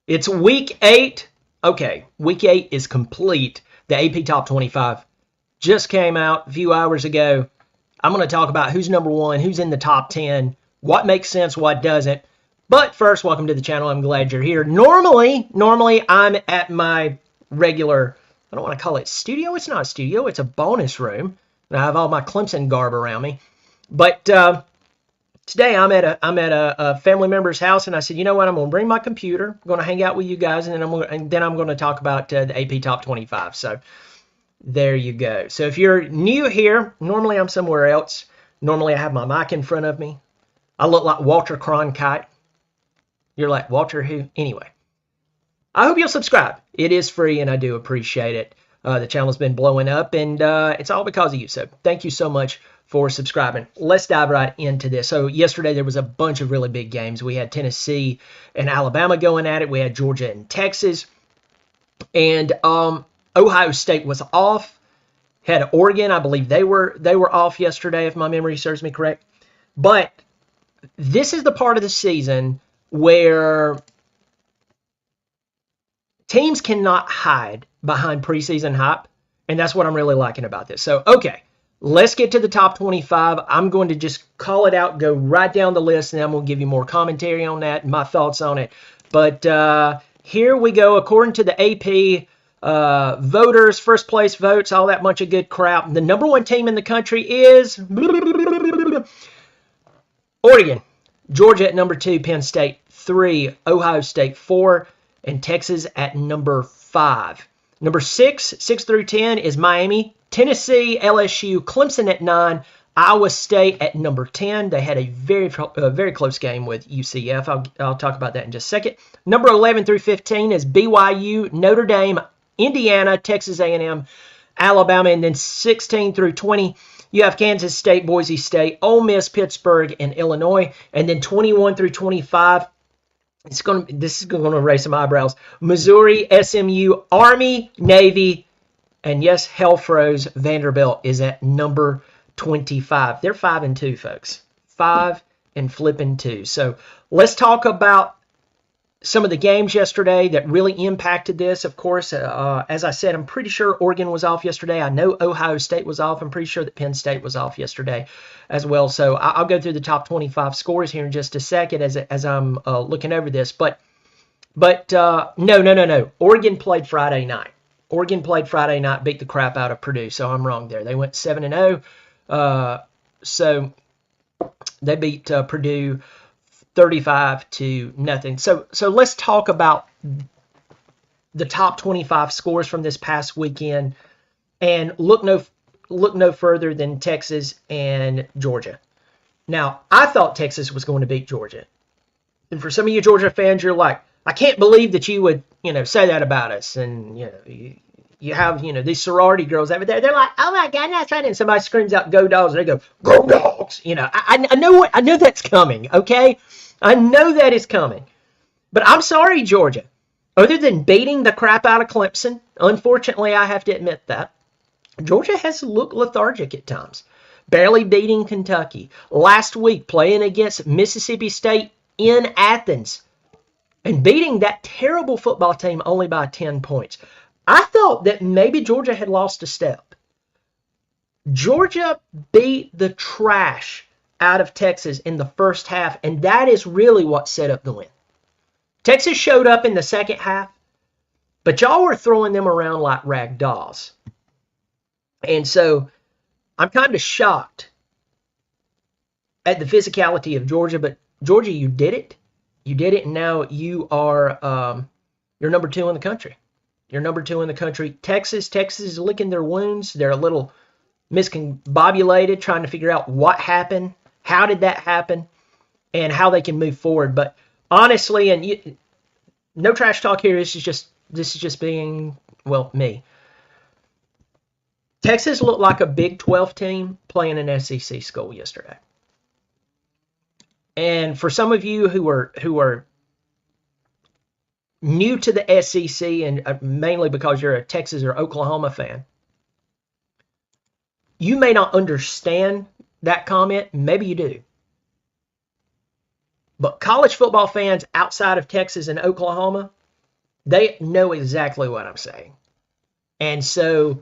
It's week 8. Okay, week 8 is complete. The AP Top 25 just came out a few hours ago. I'm going to talk about who's number 1, who's in the top 10, what makes sense, what doesn't. But first, welcome to the channel. I'm glad you're here. Normally, I'm at my regular, I don't want to call it studio. It's not a studio. It's a bonus room. And I have all my Clemson garb around me. But today I'm at a family member's house, and I said, you know what? I'm going to bring my computer. I'm going to hang out with you guys, and then I'm going to talk about the AP Top 25. So there you go. So if you're new here, normally I'm somewhere else. Normally I have my mic in front of me. I look like Walter Cronkite. You're like, Walter who? Anyway, I hope you'll subscribe. It is free, and I do appreciate it. The channel's been blowing up, and it's all because of you. So thank you so much for subscribing. Let's dive right into this. So yesterday there was a bunch of really big games. We had Tennessee and Alabama going at it. We had Georgia and Texas. And Ohio State was off. Had Oregon, I believe they were off yesterday, if my memory serves me correct. But this is the part of the season where teams cannot hide behind preseason hype, and that's what I'm really liking about this. So, okay, let's get to the top 25. I'm going to just call it out, go right down the list, and I'm going to give you more commentary on that and my thoughts on it. But here we go. According to the AP voters, first place votes, all that bunch of good crap, the number 1 team in the country is Oregon. Georgia at number 2, Penn State 3, Ohio State 4, and Texas at number 5. Number 6 through 10 is Miami, Tennessee, LSU, Clemson at 9, Iowa State at number 10. They had a very close game with UCF. I'll talk about that in just a second. Number 11 through 15 is BYU, Notre Dame, Indiana, Texas A&M, Alabama, and then 16 through 20. You have Kansas State, Boise State, Ole Miss, Pittsburgh, and Illinois. And then 21 through 25, this is going to raise some eyebrows. Missouri, SMU, Army, Navy, and yes, Hell Froze, Vanderbilt is at number 25. They're 5-2, folks. 5 and flipping 2. So let's talk about some of the games yesterday that really impacted this. Of course, as I said, I'm pretty sure Oregon was off yesterday. I know Ohio State was off. I'm pretty sure that Penn State was off yesterday as well. So I'll go through the top 25 scores here in just a second as I'm looking over this. But no. Oregon played Friday night. Beat the crap out of Purdue. So I'm wrong there. They went 7-0. So they beat Purdue 35-0. So let's talk about the top 25 scores from this past weekend, and look no further than Texas and Georgia. Now, I thought Texas was going to beat Georgia. And for some of you Georgia fans, you're like, I can't believe that you would, say that about us. And, you have, these sorority girls over there. They're like, oh my God, that's right. And somebody screams out, go dogs. And they go, go dogs. I know that's coming. Okay. I know that is coming. But I'm sorry, Georgia. Other than beating the crap out of Clemson, unfortunately, I have to admit that, Georgia has looked lethargic at times. Barely beating Kentucky. Last week, playing against Mississippi State in Athens. And beating that terrible football team only by 10 points. I thought that maybe Georgia had lost a step. Georgia beat the trash out of Texas in the first half, and that is really what set up the win. Texas showed up in the second half, but y'all were throwing them around like rag dolls. And so I'm kind of shocked at the physicality of Georgia, but Georgia, you did it. You did it, and now you are you're number 2 in the country. You're number 2 in the country. Texas is licking their wounds. They're a little miscombobulated, trying to figure out what happened. How did that happen, and how they can move forward? But honestly, and no trash talk here. This is just being, well, me. Texas looked like a Big 12 team playing an SEC school yesterday. And for some of you who are new to the SEC, and mainly because you're a Texas or Oklahoma fan, you may not understand that comment. Maybe you do. But college football fans outside of Texas and Oklahoma, They know exactly what I'm saying. And so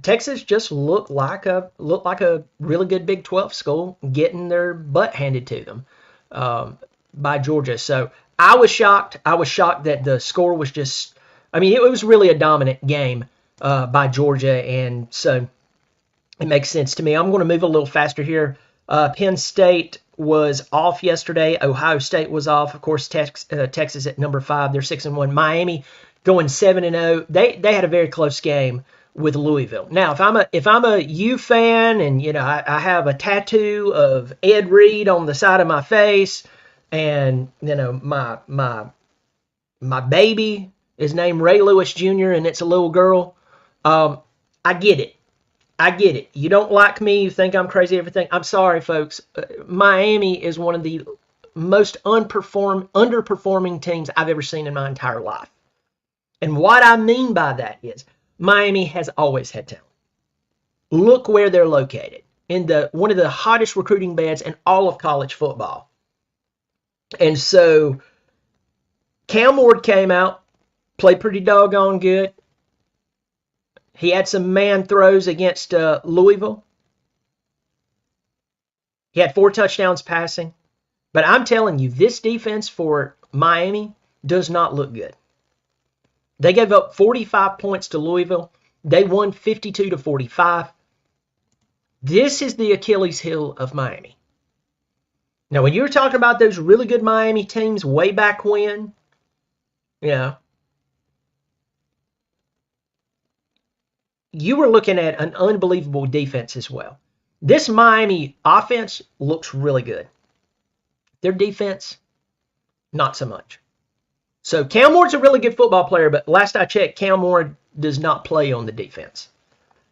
Texas just looked like a really good Big 12 school getting their butt handed to them by Georgia. So I was shocked. I was shocked that the score was just. I mean, it was really a dominant game by Georgia, and so it makes sense to me. I'm going to move a little faster here. Penn State was off yesterday. Ohio State was off. Of course, Texas at number 5. They're 6-1. Miami going 7-0. They had a very close game with Louisville. Now, if I'm a U fan, and I have a tattoo of Ed Reed on the side of my face, and my baby is named Ray Lewis Jr. and it's a little girl, I get it. I get it. You don't like me. You think I'm crazy, everything. I'm sorry, folks. Miami is one of the most underperforming teams I've ever seen in my entire life. And what I mean by that is Miami has always had talent. Look where they're located, in one of the hottest recruiting beds in all of college football. And so Cam Ward came out, played pretty doggone good. He had some man throws against Louisville. He had 4 touchdowns passing. But I'm telling you, this defense for Miami does not look good. They gave up 45 points to Louisville. They won 52-45. This is the Achilles heel of Miami. Now, when you're talking about those really good Miami teams way back when, you were looking at an unbelievable defense as well. This Miami offense looks really good. Their defense, not so much. So Cam Ward's a really good football player, but last I checked, Cam Ward does not play on the defense.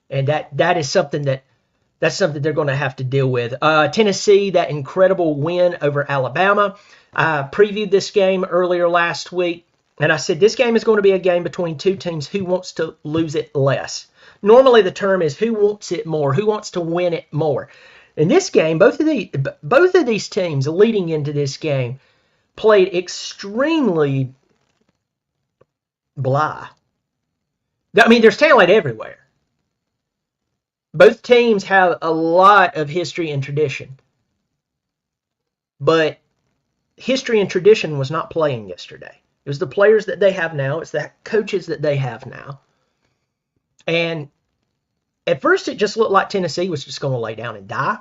And that is something that's something they're going to have to deal with. Tennessee, that incredible win over Alabama. I previewed this game earlier last week, and I said this game is going to be a game between two teams who wants to lose it less. Normally the term is who wants it more, who wants to win it more. In this game, both of these teams leading into this game played extremely blah. I mean, there's talent everywhere. Both teams have a lot of history and tradition. But history and tradition was not playing yesterday. It was the players that they have now. It's the coaches that they have now. And at first it just looked like Tennessee was just going to lay down and die.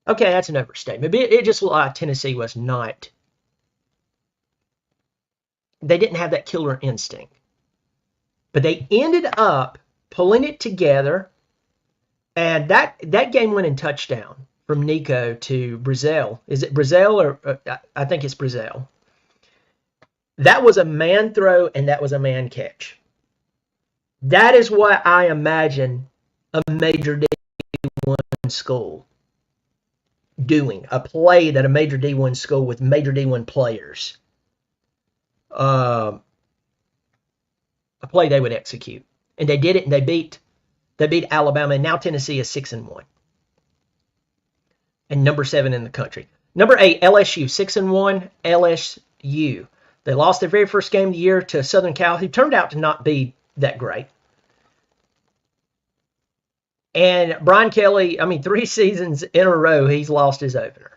Okay, that's an overstatement. But it just looked like Tennessee was not. They didn't have that killer instinct. But they ended up pulling it together. And that game went in touchdown from Nico to Brazil. Is it Brazil or I think it's Brazil. That was a man throw and that was a man catch. That is what I imagine a major D1 school doing. A play that a major D1 school with major D1 players. A play they would execute. And they did it, and they beat Alabama, and now Tennessee is 6-1. And number 7 in the country. Number 8, LSU, 6-1, LSU. They lost their very first game of the year to Southern Cal, who turned out to not be that great. And Brian Kelly, 3 seasons in a row, he's lost his opener.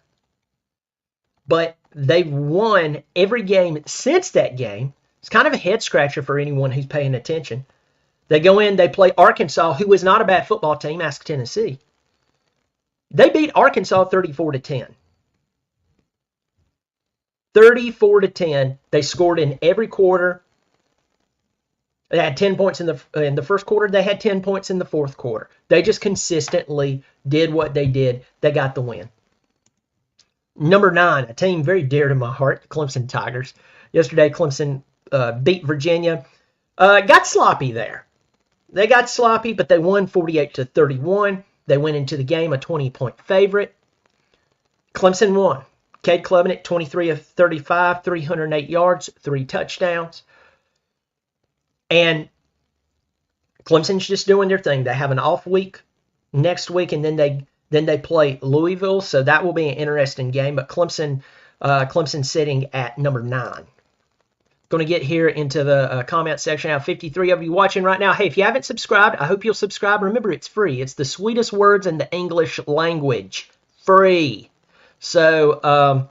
But they've won every game since that game. It's kind of a head scratcher for anyone who's paying attention. They go in, they play Arkansas, who is not a bad football team. Ask Tennessee. They beat Arkansas 34-10. 34-10. They scored in every quarter. They had 10 points in the first quarter. They had 10 points in the fourth quarter. They just consistently did what they did. They got the win. Number 9, a team very dear to my heart, the Clemson Tigers. Yesterday, Clemson beat Virginia. Got sloppy there. They got sloppy, but they won 48-31. They went into the game a 20-point favorite. Clemson won. Cade Klubnik, 23 of 35, 308 yards, 3 touchdowns. And Clemson's just doing their thing. They have an off week next week, and then they play Louisville, so that will be an interesting game. But Clemson sitting at number 9. Going to get here into the comment section. I have 53 of you watching right now. Hey, if you haven't subscribed, I hope you'll subscribe. Remember, it's free. It's the sweetest words in the English language. Free. So,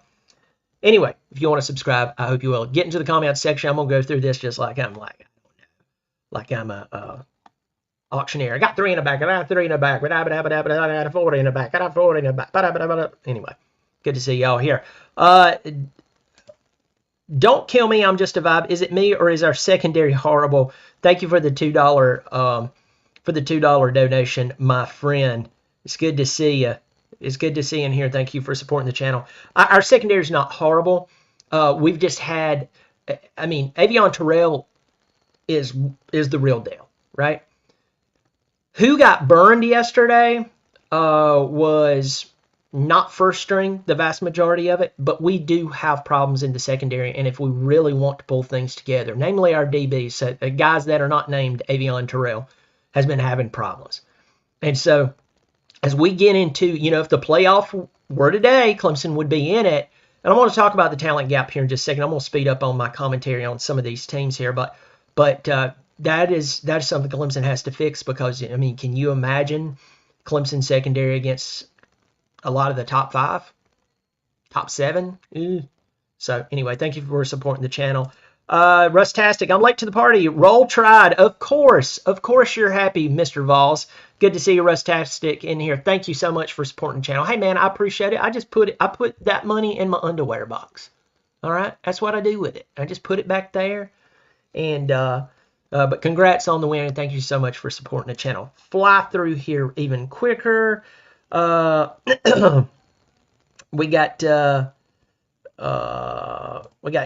anyway, if you want to subscribe, I hope you will. Get into the comment section. I'm going to go through this just like I'm a auctioneer. I got 3 in the back. I got 3 in the back. I got 40 in the back. I got 40 in the back. Anyway, good to see y'all here. Don't kill me. I'm just a vibe. Is it me or is our secondary horrible? Thank you for the $2 donation, my friend. It's good to see you. It's good to see you in here. Thank you for supporting the channel. Our secondary is not horrible. We've just had, I mean, Avion Terrell is the real deal, right? Who got burned yesterday was not first string, the vast majority of it, but we do have problems in the secondary, and if we really want to pull things together, namely our DBs, so guys that are not named Avion Terrell, has been having problems. And so as we get into, if the playoff were today, Clemson would be in it. And I want to talk about the talent gap here in just a second. I'm going to speed up on my commentary on some of these teams here, but that is something Clemson has to fix because, I mean, can you imagine Clemson secondary against a lot of the top 5, top 7? So anyway, thank you for supporting the channel. Rustastic, I'm late to the party. Roll Tried. Of course you're happy, Mr. Vols. Good to see you, Rustastic, in here. Thank you so much for supporting the channel. Hey man, I appreciate it. I put that money in my underwear box. All right, that's what I do with it. I just put it back there. And but congrats on the win, and thank you so much for supporting the channel. Fly through here even quicker. We got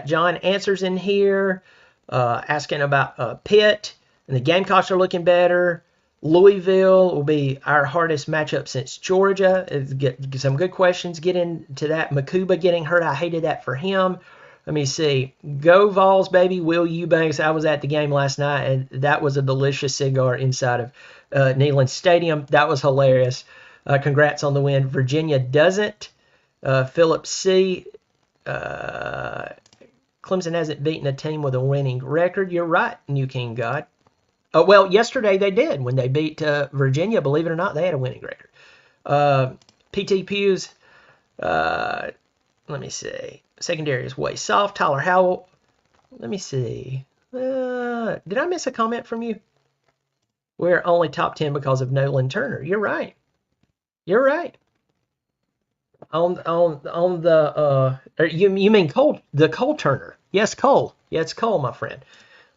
John Answers in here asking about Pitt, and the Gamecocks are looking better. Louisville will be our hardest matchup since Georgia. Get some good questions. Get into that. Makuba getting hurt. I hated that for him. Let me see. Go Vols, baby. Will Eubanks. I was at the game last night, and that was a delicious cigar inside of Neyland Stadium. That was hilarious. Congrats on the win. Virginia doesn't. Philip C. Clemson hasn't beaten a team with a winning record. You're right, New King God. Well, yesterday they did. When they beat Virginia, believe it or not, they had a winning record. PT Pews. Let me see. Secondary is way soft. Tyler Howell. Let me see. Did I miss a comment from you? We're only top 10 because of Nolan Turner. You're right. You're right. On the you mean Cole, the Cole Turner? Yes, Cole. Yeah, it's Cole, my friend.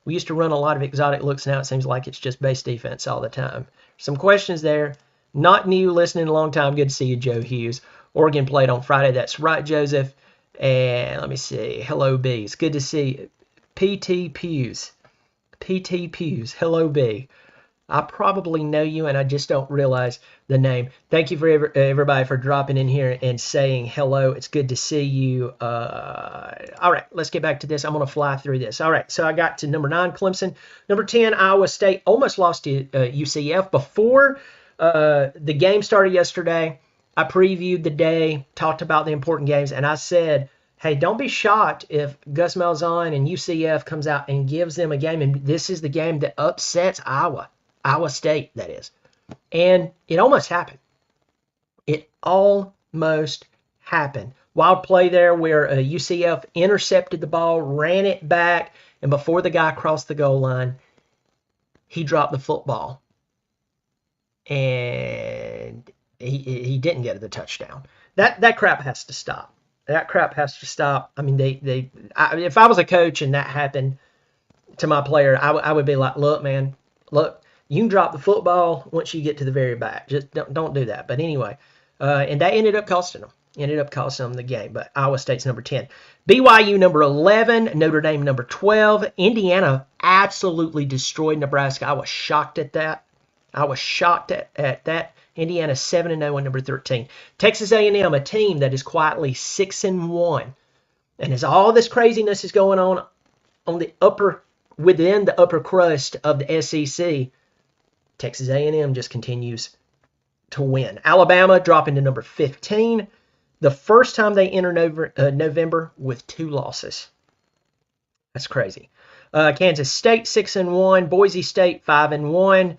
We used to run a lot of exotic looks. Now it seems like it's just base defense all the time. Some questions there. Not new, listening a long time. Good to see you, Joe Hughes. Oregon played on Friday. That's right, Joseph. And let me see. Hello, Bees. Good to see PT Pews. PT Pews. Hello, B. I probably know you, and I just don't realize the name. Thank you for everybody for dropping in here and saying hello. It's good to see you. All right, let's get back to this. I'm going to fly through this. All right, so I got to number 9, Clemson. Number 10, Iowa State. Almost lost to UCF. Before the game started yesterday, I previewed the day, talked about the important games, and I said, hey, don't be shocked if Gus Malzahn and UCF comes out and gives them a game, and this is the game that upsets Iowa State, that is. And it almost happened. It almost happened. Wild play there where UCF intercepted the ball, ran it back, and before the guy crossed the goal line, he dropped the football. And he didn't get the touchdown. That crap has to stop. That crap has to stop. I mean, if I was a coach and that happened to my player, I would be like, look, man, look, you can drop the football once you get to the very back. Just don't do that. But anyway, and that ended up costing them. The game. But Iowa State's number 10. BYU number 11. Notre Dame number 12. Indiana absolutely destroyed Nebraska. I was shocked at that. At that. Indiana 7-0 on number 13. Texas A&M, a team that is quietly 6-1. And as all this craziness is going on within the upper crust of the SEC, Texas A&M just continues to win. Alabama dropping to number 15. The first time they enter November with 2 losses. That's crazy. Kansas State 6-1, Boise State 5-1.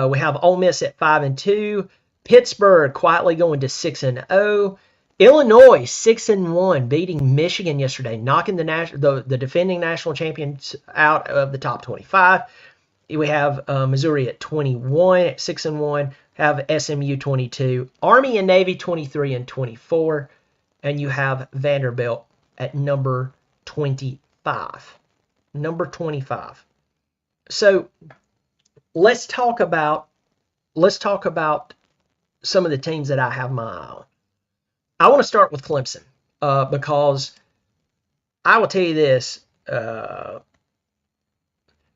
We have Ole Miss at 5-2. Pittsburgh quietly going to 6-0. Illinois 6-1, beating Michigan yesterday, knocking the defending national champions out of the top 25. We have Missouri at 21 at 6-1. Have SMU 22, Army and Navy 23-24, and you have Vanderbilt at number 25. Number 25. So let's talk about some of the teams that I have my eye on. I want to start with Clemson because I will tell you this.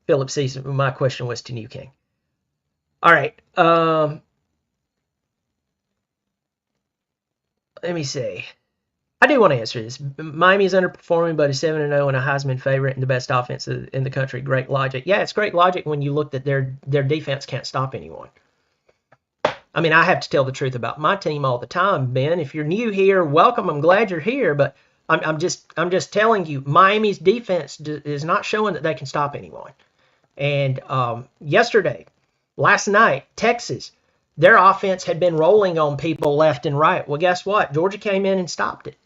Philip sees my question was to New King. All right. Let me see. I do want to answer this. Miami is underperforming, but is 7-0 and a Heisman favorite and the best offense in the country. Great logic. Yeah, it's great logic when you look that their defense can't stop anyone. I mean, I have to tell the truth about my team all the time, Ben. If you're new here, welcome. I'm glad you're here, but I'm just telling you, Miami's defense is not showing that they can stop anyone. And last night, Texas, their offense had been rolling on people left and right. Well, guess what? Georgia came in and stopped it.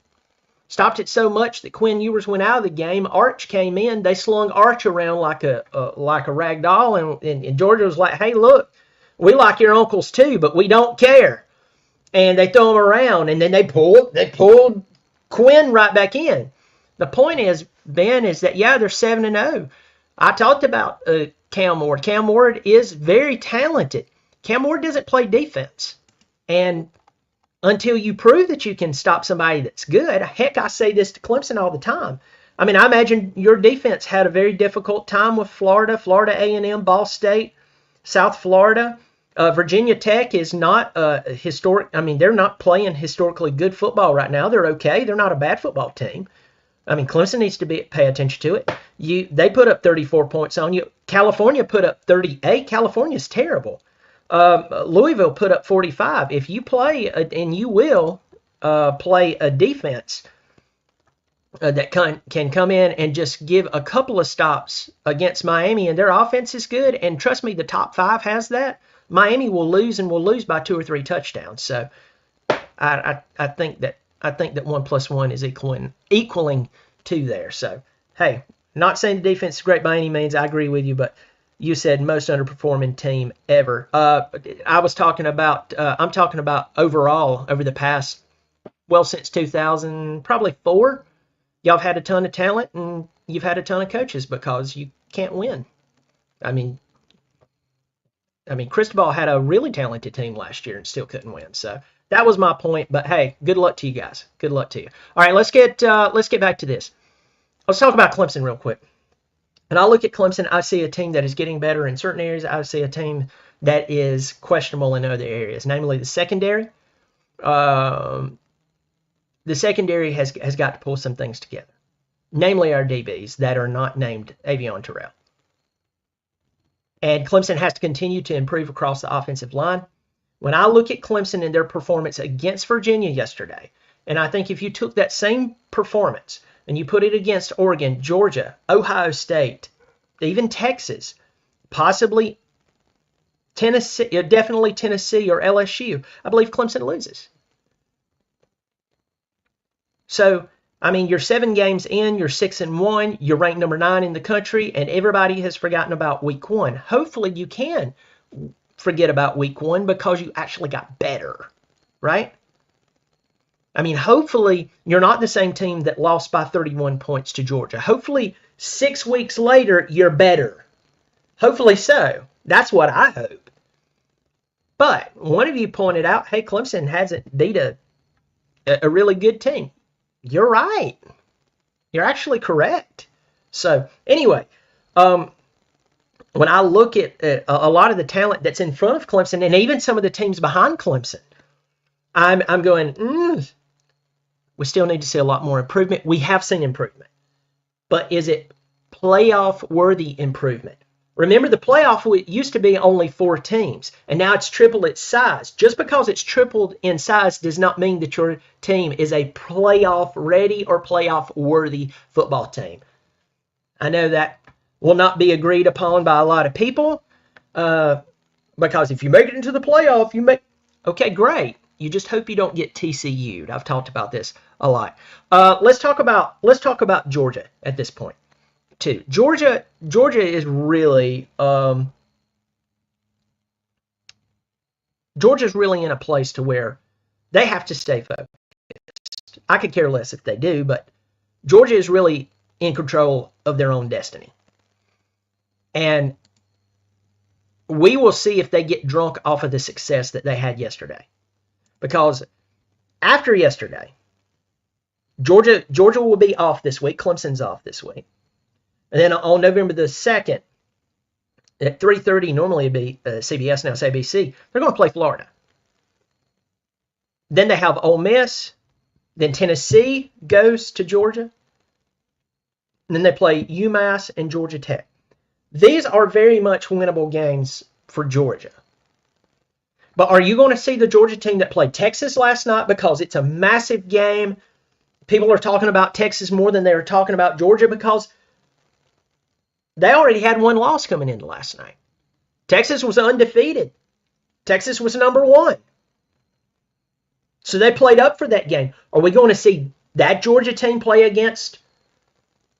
Stopped it so much that Quinn Ewers went out of the game. Arch came in. They slung Arch around like a rag doll, and Georgia was like, "Hey, look, we like your uncles too, but we don't care." And they throw him around, and then they pulled Quinn right back in. The point is, Ben, is that they're 7-0. I talked about Cam Ward. Cam Ward is very talented. Cam Ward doesn't play defense. And until you prove that you can stop somebody that's good, heck, I say this to Clemson all the time. I mean, I imagine your defense had a very difficult time with Florida A&M, Ball State, South Florida. Virginia Tech is not historic. I mean, they're not playing historically good football right now. They're okay. They're not a bad football team. I mean, Clemson needs to pay attention to it. They put up 34 points on you. California put up 38. California's terrible. Louisville put up 45. If you play, and you will play a defense that can come in and just give a couple of stops against Miami, and their offense is good, and trust me, the top 5 has that, Miami will lose and will lose by 2 or 3 touchdowns. So I think that 1 + 1 is equaling 2 there. So, hey, not saying the defense is great by any means. I agree with you, but you said most underperforming team ever. I'm talking about overall over the past, since 2000, probably 4. Y'all have had a ton of talent and you've had a ton of coaches because you can't win. I mean, Cristobal had a really talented team last year and still couldn't win. So that was my point. But hey, good luck to you guys. Good luck to you. All right, let's get back to this. Let's talk about Clemson real quick. And I look at Clemson, I see a team that is getting better in certain areas. I see a team that is questionable in other areas, namely the secondary. The secondary has got to pull some things together, namely our DBs that are not named Avion Terrell. And Clemson has to continue to improve across the offensive line. When I look at Clemson and their performance against Virginia yesterday, and I think if you took that same performance and you put it against Oregon, Georgia, Ohio State, even Texas, possibly Tennessee, definitely Tennessee or LSU, I believe Clemson loses. So, I mean, you're 7 games in, you're 6-1, you're ranked number 9 in the country, and everybody has forgotten about week 1. Hopefully you can forget about week 1 because you actually got better, right? I mean, hopefully you're not the same team that lost by 31 points to Georgia. Hopefully 6 weeks later you're better. Hopefully so. That's what I hope. But one of you pointed out, hey, Clemson hasn't beat a really good team. You're right. You're actually correct. So anyway, when I look at a lot of the talent that's in front of Clemson and even some of the teams behind Clemson, I'm going, we still need to see a lot more improvement. We have seen improvement. But is it playoff-worthy improvement? Remember, the playoff used to be only 4 teams, and now it's tripled its size. Just because it's tripled in size does not mean that your team is a playoff-ready or playoff-worthy football team. I know that will not be agreed upon by a lot of people, because if you make it into the playoff, okay, great. You just hope you don't get TCU'd. I've talked about this a lot. Let's talk about Georgia at this point too. Georgia is really Georgia's really in a place to where they have to stay focused. I could care less if they do, but Georgia is really in control of their own destiny. And we will see if they get drunk off of the success that they had yesterday. Because after yesterday, Georgia will be off this week. Clemson's off this week. And then on November the 2nd, at 3:30, normally it'd be CBS, now it's ABC, they're going to play Florida. Then they have Ole Miss. Then Tennessee goes to Georgia. And then they play UMass and Georgia Tech. These are very much winnable games for Georgia. But are you going to see the Georgia team that played Texas last night? Because it's a massive game. People are talking about Texas more than they were talking about Georgia because they already had one loss coming into last night. Texas was undefeated. Texas was number 1. So they played up for that game. Are we going to see that Georgia team play against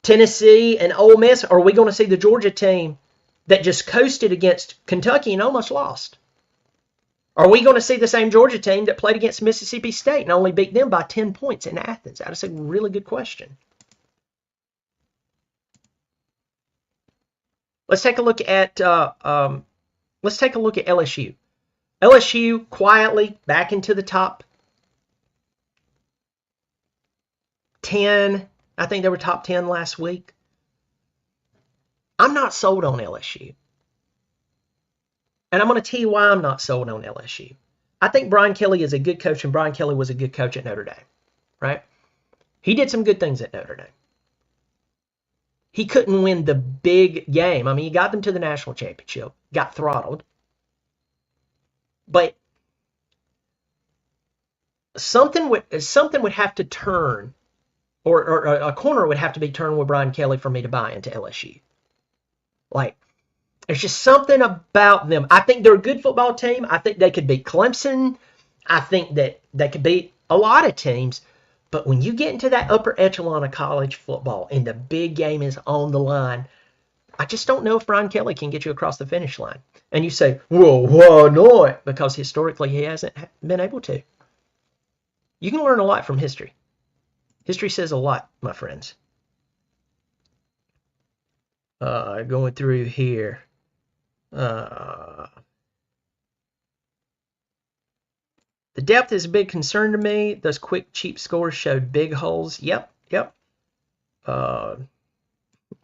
Tennessee and Ole Miss? Or are we going to see the Georgia team that just coasted against Kentucky and almost lost? Are we going to see the same Georgia team that played against Mississippi State and only beat them by 10 points in Athens? That's a really good question. Let's take a look at LSU. LSU quietly back into the top 10. I think they were top 10 last week. I'm not sold on LSU. And I'm going to tell you why I'm not sold on LSU. I think Brian Kelly is a good coach, and Brian Kelly was a good coach at Notre Dame, right? He did some good things at Notre Dame. He couldn't win the big game. I mean, he got them to the national championship, got throttled. But something would have to turn, or a corner would have to be turned with Brian Kelly for me to buy into LSU. Like, there's just something about them. I think they're a good football team. I think they could beat Clemson. I think that they could beat a lot of teams. But when you get into that upper echelon of college football and the big game is on the line, I just don't know if Brian Kelly can get you across the finish line. And you say, well, why not? Because historically he hasn't been able to. You can learn a lot from history. History says a lot, my friends. Going through here. The depth is a big concern to me. Those quick, cheap scores showed big holes. Yep.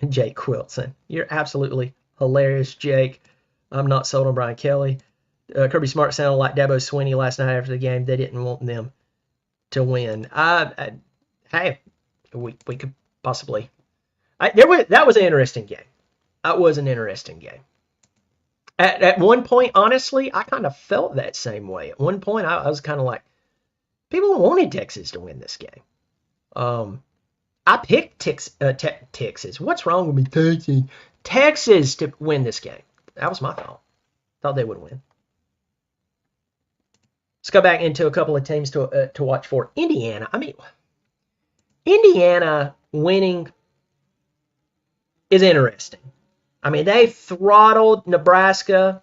Jake Quilson. You're absolutely hilarious, Jake. I'm not sold on Brian Kelly. Kirby Smart sounded like Dabo Swinney last night after the game. They didn't want them to win. Hey, we could possibly. That was an interesting game. That was an interesting game. At one point, honestly, I kind of felt that same way. At one point, I was kind of like, people wanted Texas to win this game. I picked Texas. What's wrong with me? Texas to win this game. That was my thought. Thought they would win. Let's go back into a couple of teams to watch for. Indiana. I mean, Indiana winning is interesting. I mean, they throttled Nebraska,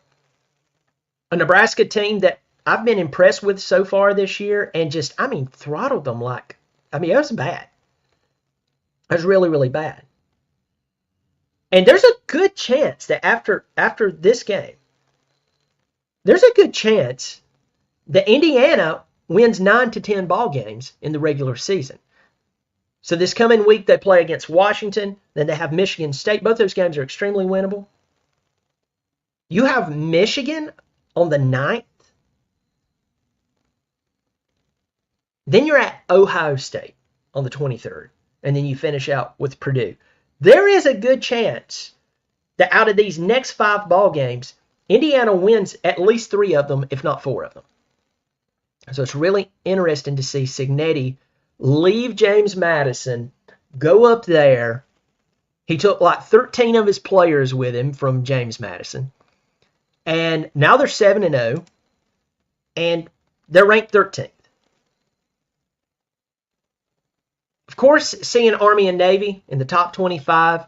a Nebraska team that I've been impressed with so far this year, and throttled them like, it was bad. It was really, really bad. And there's a good chance that after this game, there's a good chance that Indiana wins 9 to 10 ball games in the regular season. So this coming week, they play against Washington. Then they have Michigan State. Both those games are extremely winnable. You have Michigan on the 9th. Then you're at Ohio State on the 23rd. And then you finish out with Purdue. There is a good chance that out of these next 5 ball games, Indiana wins at least 3 of them, if not 4 of them. So it's really interesting to see Cignetti leave James Madison, go up there, He took like 13 of his players with him from James Madison. And now they're 7-0, and they're ranked 13th. Of course, seeing Army and Navy in the top 25,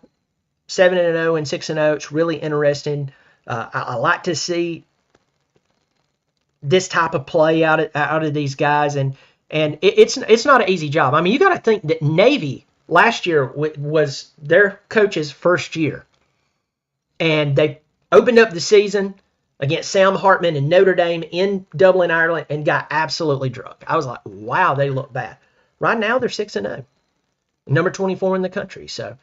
7-0 and 6-0, it's really interesting. I like to see this type of play out of these guys, and it's not an easy job. I mean, you got to think that Navy last year was their coach's first year, and they opened up the season against Sam Hartman and Notre Dame in Dublin, Ireland, and got absolutely drunk. I was like, wow, they look bad. Right now, they're 6-0, number 24 in the country. So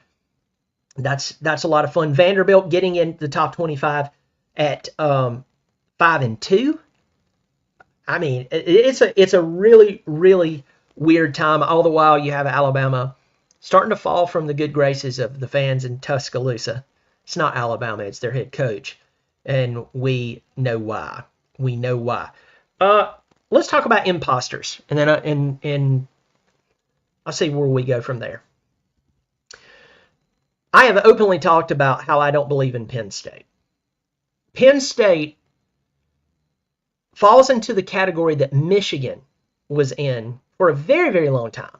that's a lot of fun. Vanderbilt getting in the top 25 at 5-2. I mean, it's a really, really weird time. All the while, you have Alabama starting to fall from the good graces of the fans in Tuscaloosa. It's not Alabama; it's their head coach. And we know why. We know why. Let's talk about imposters, and then and I'll see where we go from there. I have openly talked about how I don't believe in Penn State. Penn State falls into the category that Michigan was in for a very, very long time.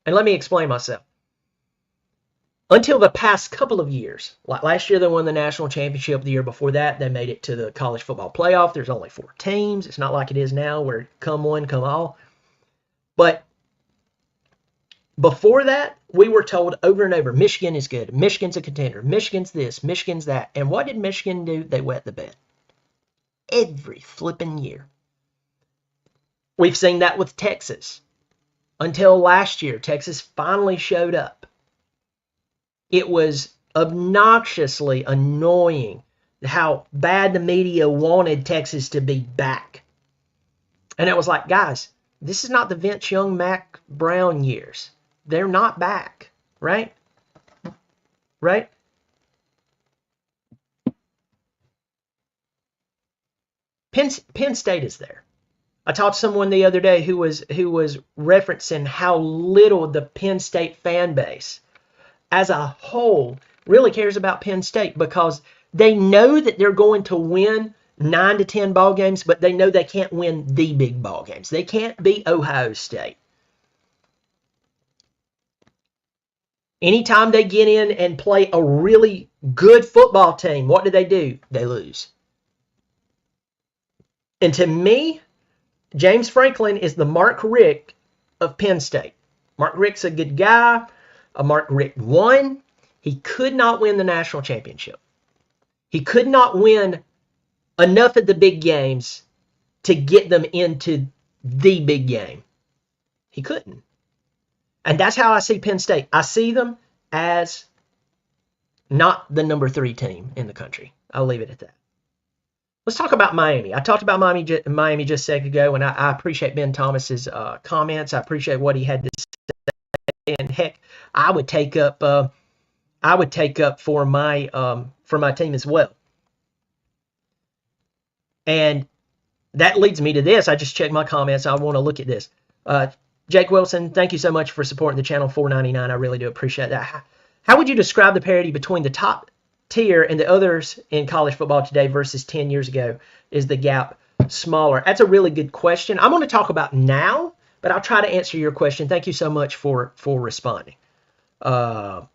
And let me explain myself. Until the past couple of years, like last year they won the national championship. The year before that, they made it to the college football playoff. There's only 4 teams. It's not like it is now where come one, come all. But before that, we were told over and over, Michigan is good. Michigan's a contender. Michigan's this. Michigan's that. And what did Michigan do? They wet the bed. Every flipping year. We've seen that with Texas. Until last year, Texas finally showed up. It was obnoxiously annoying how bad the media wanted Texas to be back. And it was like, guys, this is not the Vince Young, Mac Brown years. They're not back, right? Right? Penn State is there. I talked to someone the other day who was referencing how little the Penn State fan base as a whole really cares about Penn State, because they know that they're going to win 9 to 10 ball games, but they know they can't win the big ball games. They can't beat Ohio State. Anytime they get in and play a really good football team, what do? They lose. And to me, James Franklin is the Mark Richt of Penn State. Mark Richt's a good guy. Mark Richt won. He could not win the national championship. He could not win enough of the big games to get them into the big game. He couldn't. And that's how I see Penn State. I see them as not the number 3 team in the country. I'll leave it at that. Let's talk about Miami. I talked about Miami just a second ago, and I appreciate Ben Thomas's comments. I appreciate what he had to say. And heck, I would take up for my team as well. And that leads me to this. I just checked my comments. I want to look at this. Jake Wilson, thank you so much for supporting the channel. $4.99. I really do appreciate that. How would you describe the parity between the top tier and the others in college football today versus 10 years ago? Is the gap smaller? That's a really good question. I'm going to talk about now, but I'll try to answer your question. Thank you so much for responding. I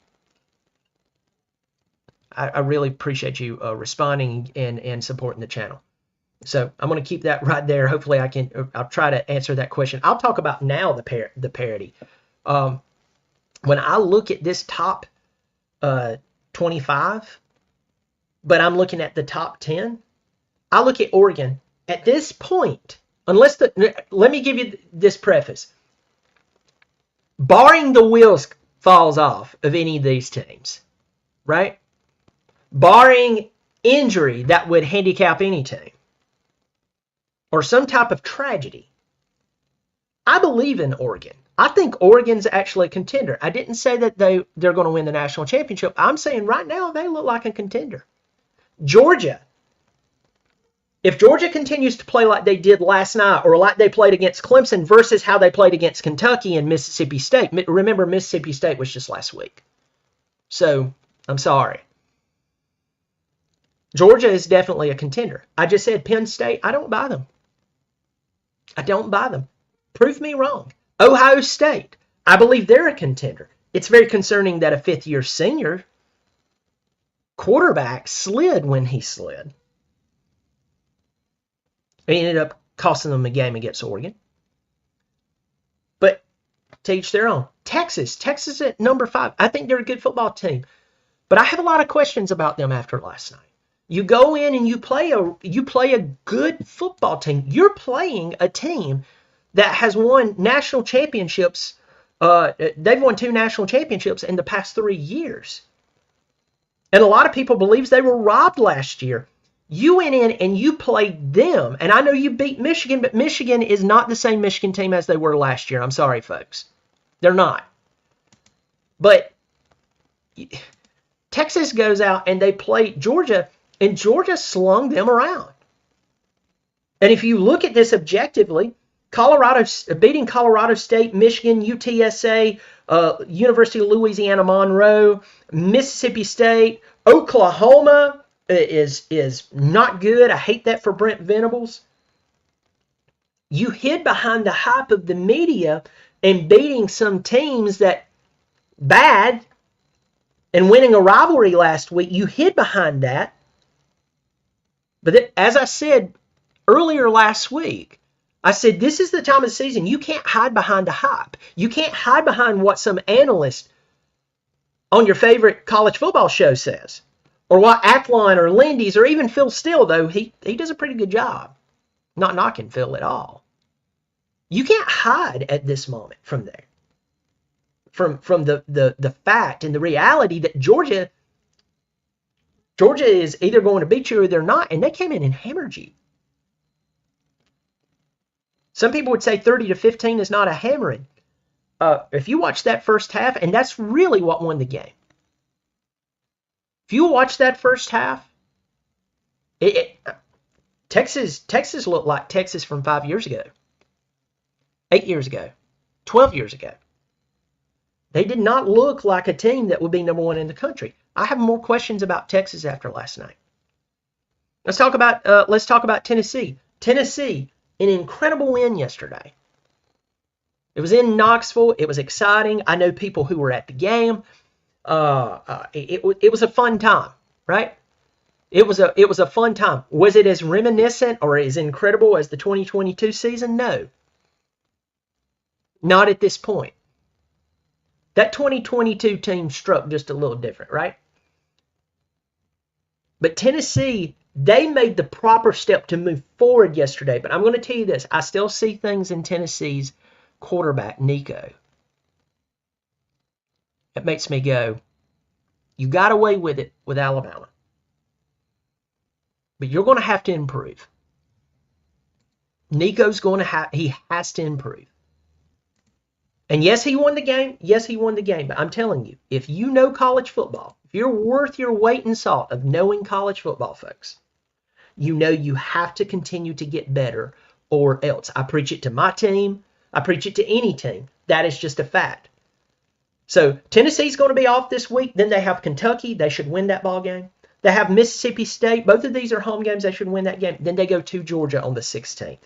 really appreciate you responding and supporting the channel. So I'm going to keep that right there. Hopefully I'll try to answer that question. I'll talk about now the parity. When I look at this top 25, but I'm looking at the top 10, I look at Oregon at this point, let me give you this preface. Barring the wheels falls off of any of these teams, right? Barring injury that would handicap any team, or some type of tragedy, I believe in Oregon. I think Oregon's actually a contender. I didn't say that they're going to win the national championship. I'm saying right now they look like a contender. Georgia. If Georgia continues to play like they did last night, or like they played against Clemson versus how they played against Kentucky and Mississippi State. Remember, Mississippi State was just last week. So, I'm sorry. Georgia is definitely a contender. I just said Penn State, I don't buy them. I don't buy them. Prove me wrong. Ohio State, I believe they're a contender. It's very concerning that a fifth-year senior quarterback slid when he slid. It ended up costing them the game against Oregon. But to each their own. Texas at number 5. I think they're a good football team. But I have a lot of questions about them after last night. You go in and you play a good football team. You're playing a team that has won national championships. They've won 2 national championships in the past 3 years. And a lot of people believe they were robbed last year. You went in and you played them. And I know you beat Michigan, but Michigan is not the same Michigan team as they were last year. I'm sorry, folks. They're not. But Texas goes out and they play Georgia, and Georgia slung them around. And if you look at this objectively, beating Colorado State, Michigan, UTSA, University of Louisiana Monroe, Mississippi State, Oklahoma is not good. I hate that for Brent Venables. You hid behind the hype of the media and beating some teams that bad and winning a rivalry last week. You hid behind that. But as I said earlier last week, I said this is the time of the season. You can't hide behind the hype. You can't hide behind what some analyst on your favorite college football show says. Or what Athlon or Lindy's or even Phil Steele, though, he does a pretty good job. Not knocking Phil at all. You can't hide at this moment from there. From the fact and the reality that Georgia is either going to beat you or they're not, and they came in and hammered you. Some people would say 30-15 is not a hammering. If you watch that first half, and that's really what won the game. If you watch that first half, Texas looked like Texas from 5 years ago, 8 years ago, 12 years ago. They did not look like a team that would be number 1 in the country. I have more questions about Texas after last night. Let's talk about Tennessee. Tennessee, an incredible win yesterday. It was in Knoxville. It was exciting. I know people who were at the game. It was a fun time, right? It was a fun time. Was it as reminiscent or as incredible as the 2022 season? No. Not at this point. That 2022 team struck just a little different, right? But Tennessee, they made the proper step to move forward yesterday. But I'm going to tell you this. I still see things in Tennessee's quarterback, Nico. It makes me go, you got away with it with Alabama. But you're going to have to improve. Nico's he has to improve. And yes, he won the game. Yes, he won the game. But I'm telling you, if you know college football, if you're worth your weight in salt of knowing college football, folks, you know you have to continue to get better or else. I preach it to my team. I preach it to any team. That is just a fact. So Tennessee's going to be off this week. Then they have Kentucky. They should win that ball game. They have Mississippi State. Both of these are home games. They should win that game. Then they go to Georgia on the 16th.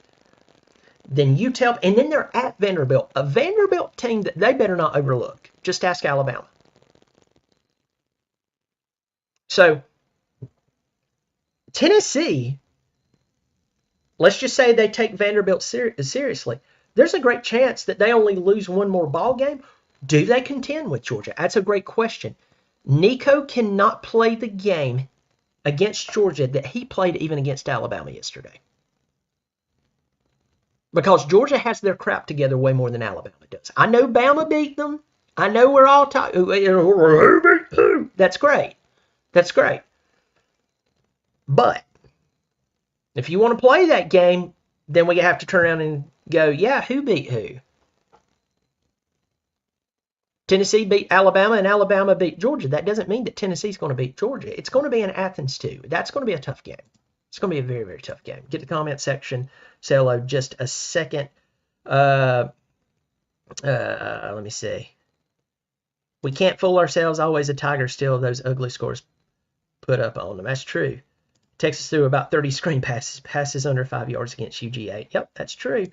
Then UTEP, and then they're at Vanderbilt, a Vanderbilt team that they better not overlook. Just ask Alabama. So, Tennessee, let's just say they take Vanderbilt seriously. There's a great chance that they only lose one more ball game. Do they contend with Georgia? That's a great question. Nico cannot play the game against Georgia that he played even against Alabama yesterday. Because Georgia has their crap together way more than Alabama does. I know Bama beat them. I know we're all talking. That's great. That's great. But if you want to play that game, then we have to turn around and go, yeah, who beat who? Tennessee beat Alabama and Alabama beat Georgia. That doesn't mean that Tennessee's going to beat Georgia. It's going to be in Athens too. That's going to be a tough game. It's going to be a very, very tough game. Get the comment section. Say hello just a second. Let me see. We can't fool ourselves. Always a Tiger still. Those ugly scores put up on them. That's true. Texas threw about 30 screen passes under 5 yards against UGA. Yep, that's true.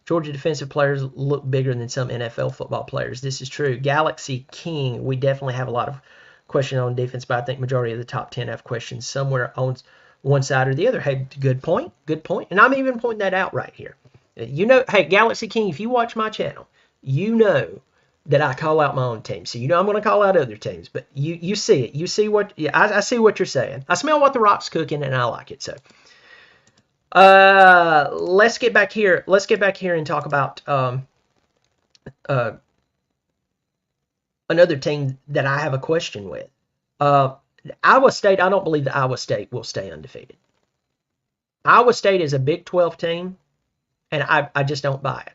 Georgia defensive players look bigger than some NFL football players. This is true. Galaxy King, we definitely have a lot of questions on defense, but I think majority of the top 10 have questions somewhere on one side or the other. Hey, good point. Good point. And I'm even pointing that out right here. You know, hey, Galaxy King, if you watch my channel, you know that I call out my own team. So you know I'm going to call out other teams, but you see it. You see what I see what you're saying. I smell what the rock's cooking, and I like it. So let's get back here. Let's get back here and talk about another team that I have a question with. Iowa State. I don't believe that Iowa State will stay undefeated. Iowa State is a Big 12 team, and I just don't buy it.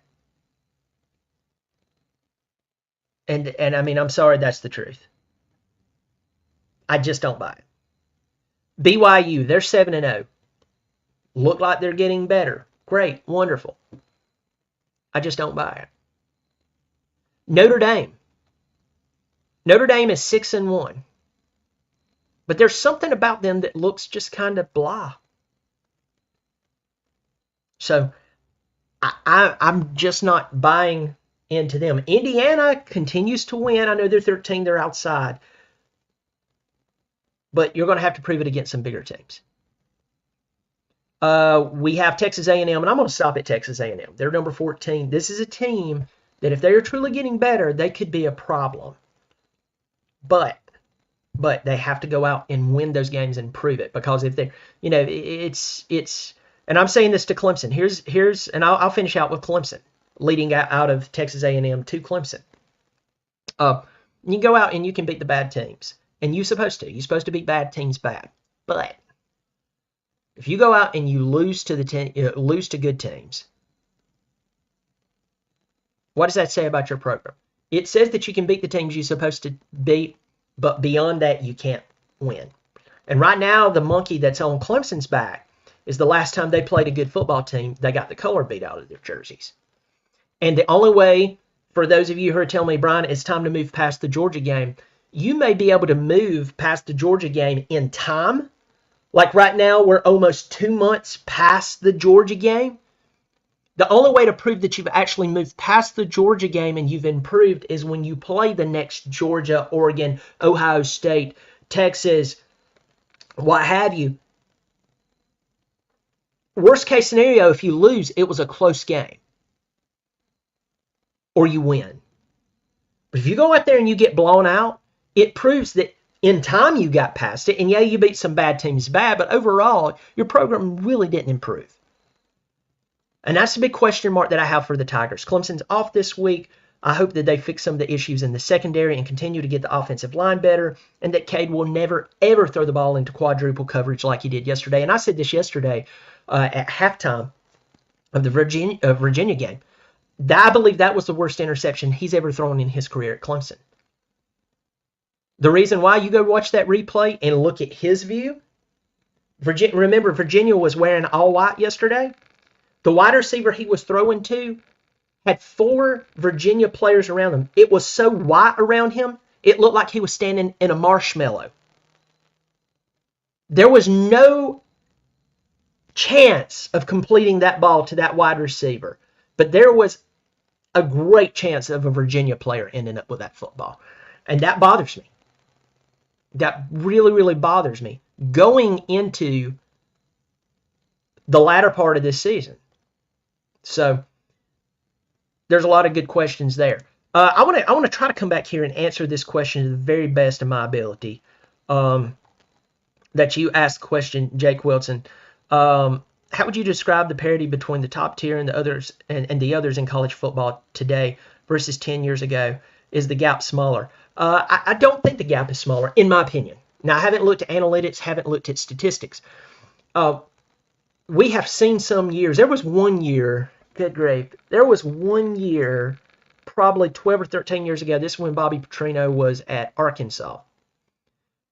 And I mean, I'm sorry, that's the truth. I just don't buy it. BYU, they're 7-0. Look like they're getting better. Great, wonderful. I just don't buy it. Notre Dame. Notre Dame is 6-1. But there's something about them that looks just kind of blah. So I'm just not buying into them. Indiana continues to win. I know they're 13, they're outside. But you're going to have to prove it against some bigger teams. We have Texas A&M, and I'm going to stop at Texas A&M. They're number 14. This is a team that if they are truly getting better, they could be a problem. But they have to go out and win those games and prove it, because if they, you know, it's and I'm saying this to Clemson. Here's and I'll finish out with Clemson, leading out of Texas A&M to Clemson. You go out and you can beat the bad teams, and you're supposed to. You're supposed to beat bad teams bad. But if you go out and you lose to good teams, what does that say about your program? It says that you can beat the teams you're supposed to beat, but beyond that, you can't win. And right now, the monkey that's on Clemson's back is the last time they played a good football team, they got the color beat out of their jerseys. And the only way, for those of you who are telling me, Brian, it's time to move past the Georgia game, you may be able to move past the Georgia game in time. Like right now, we're almost 2 months past the Georgia game. The only way to prove that you've actually moved past the Georgia game and you've improved is when you play the next Georgia, Oregon, Ohio State, Texas, what have you. Worst case scenario, if you lose, it was a close game. Or you win. But if you go out there and you get blown out, it proves that in time you got past it. And yeah, you beat some bad teams bad, but overall, your program really didn't improve. And that's the big question mark that I have for the Tigers. Clemson's off this week. I hope that they fix some of the issues in the secondary and continue to get the offensive line better, and that Cade will never, ever throw the ball into quadruple coverage like he did yesterday. And I said this yesterday at halftime of the Virginia game. I believe that was the worst interception he's ever thrown in his career at Clemson. The reason why, you go watch that replay and look at his view. Remember, Virginia was wearing all white yesterday. The wide receiver he was throwing to had 4 Virginia players around him. It was so white around him, it looked like he was standing in a marshmallow. There was no chance of completing that ball to that wide receiver. But there was a great chance of a Virginia player ending up with that football. And that bothers me. That really, really bothers me going into the latter part of this season. So there's a lot of good questions there. I want to try to come back here and answer this question to the very best of my ability. That you asked the question, Jake Wilson. How would you describe the parity between the top tier and the others and the others in college football today versus 10 years ago? Is the gap smaller? I don't think the gap is smaller, in my opinion. Now, I haven't looked at analytics, haven't looked at statistics. We have seen some years. There was one year, good grief, there was one year, probably 12 or 13 years ago, this is when Bobby Petrino was at Arkansas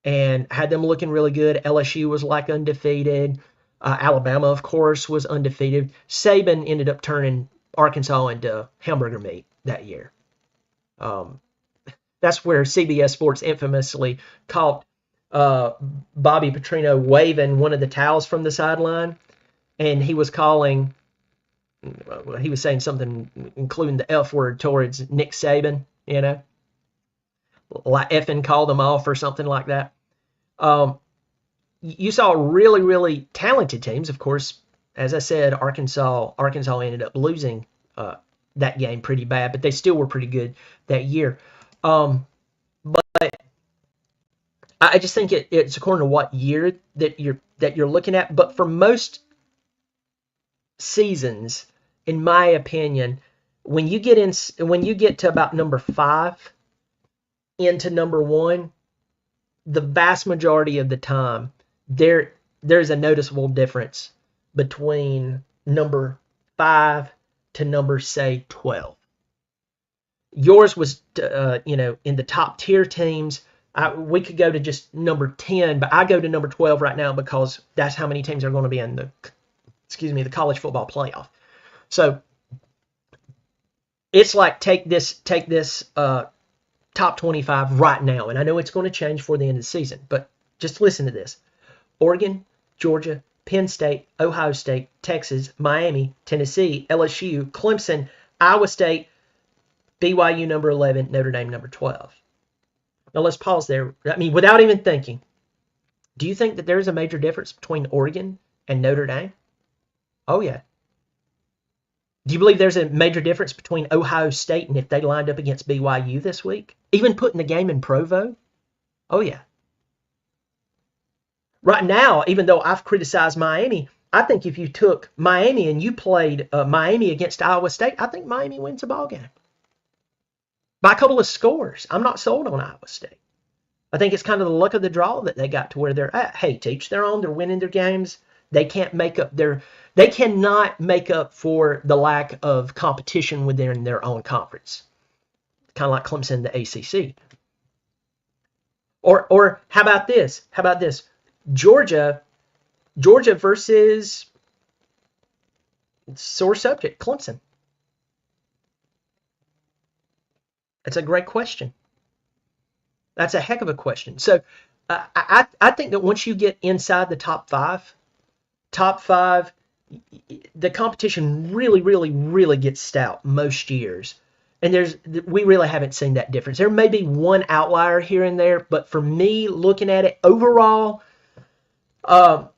and had them looking really good. LSU was like undefeated. Alabama, of course, was undefeated. Saban ended up turning Arkansas into hamburger meat that year. That's where CBS Sports infamously caught Bobby Petrino waving one of the towels from the sideline, and he was saying something including the F word towards Nick Saban, like effing called them off or something like that. You saw really, really talented teams. Of course, as I said, Arkansas ended up losing that game pretty bad, but they still were pretty good that year. But I just think it's according to what year that you're looking at. But for most seasons, in my opinion, when you get to about number 5 into number 1, the vast majority of the time there's a noticeable difference between number 5 to number, say, 12. Yours was in the top tier teams. We could go to just number 10, but I go to number 12 right now because that's how many teams are going to be in the college football playoff. So it's like take this top 25 right now, and I know it's going to change before the end of the season, but just listen to this. Oregon, Georgia, Penn State, Ohio State, Texas, Miami, Tennessee, LSU, Clemson, Iowa State, BYU number 11, Notre Dame number 12. Now let's pause there. I mean, without even thinking, do you think that there's a major difference between Oregon and Notre Dame? Oh, yeah. Do you believe there's a major difference between Ohio State and if they lined up against BYU this week? Even putting the game in Provo? Oh, yeah. Right now, even though I've criticized Miami, I think if you took Miami and you played Miami against Iowa State, I think Miami wins the ball game. By a couple of scores. I'm not sold on Iowa State. I think it's kind of the luck of the draw that they got to where they're at. Hey, to each their own. They're winning their games. They cannot make up for the lack of competition within their own conference. Kind of like Clemson, the ACC. Or how about this? Georgia versus sore subject, Clemson. That's a great question. That's a heck of a question. So I think that once you get inside the top five, the competition really, really, really gets stout most years. And we really haven't seen that difference. There may be one outlier here and there, but for me, looking at it overall, I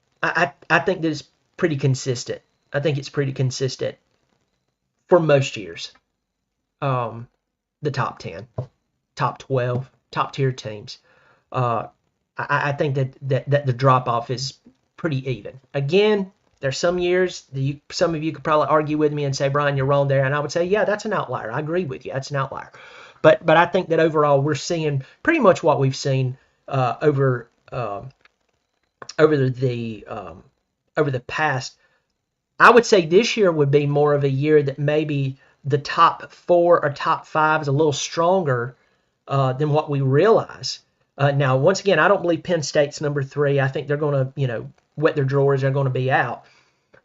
think that it's pretty consistent. I think it's pretty consistent for most years. The top 10, top 12, top tier teams. I think that the drop off is pretty even. Again, there's some years that some of you could probably argue with me and say, Brian, you're wrong there. And I would say, yeah, that's an outlier. I agree with you. That's an outlier. But I think that overall we're seeing pretty much what we've seen over the past. I would say this year would be more of a year that maybe the top 4 or top 5 is a little stronger than what we realize. Now, once again, I don't believe Penn State's number 3. I think they're going to, wet their drawers. They're going to be out.